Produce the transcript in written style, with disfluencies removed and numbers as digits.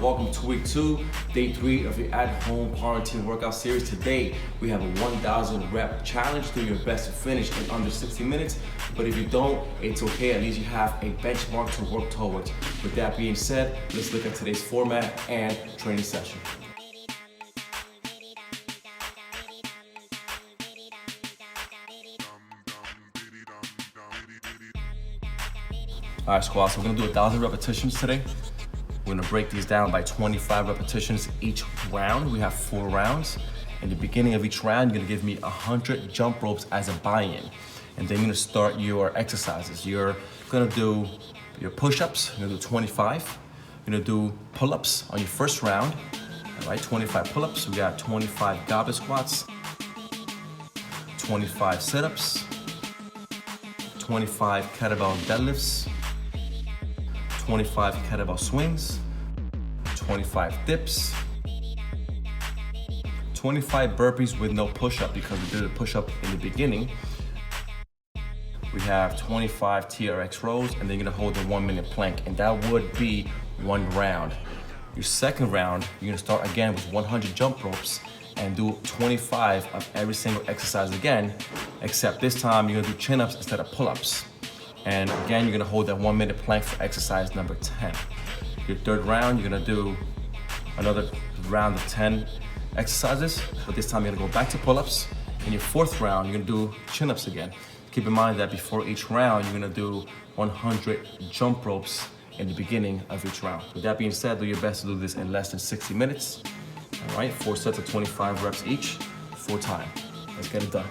welcome to week 2, day 3 of your at-home quarantine workout series. Today, we have a 1,000 rep challenge. Do your best to finish in under 60 minutes, but if you don't, it's okay. At least you have a benchmark to work towards. With that being said, let's look at today's format and training session. All right, squad, so we're gonna do 1,000 repetitions today. We're gonna break these down by 25 repetitions each round. We have 4 rounds. In the beginning of each round, you're gonna give me 100 jump ropes as a buy-in. And then you're gonna start your exercises. You're gonna do your push-ups, you're gonna do 25. You're gonna do pull-ups on your first round. All right, 25 pull-ups. We got 25 goblet squats, 25 sit-ups, 25 kettlebell deadlifts, 25 kettlebell swings, 25 dips, 25 burpees with no push-up because we did a push-up in the beginning. We have 25 TRX rows, and then you're gonna hold a 1-minute plank, and that would be 1 round. Your second round, you're gonna start again with 100 jump ropes and do 25 of every single exercise again, except this time you're gonna do chin-ups instead of pull-ups. And again, you're gonna hold that 1-minute plank for exercise number 10. Your third round, you're gonna do another round of 10 exercises, but this time you're gonna go back to pull-ups. In your fourth round, you're gonna do chin-ups again. Keep in mind that before each round, you're gonna do 100 jump ropes in the beginning of each round. With that being said, do your best to do this in less than 60 minutes. All right, 4 sets of 25 reps each, full time. Let's get it done.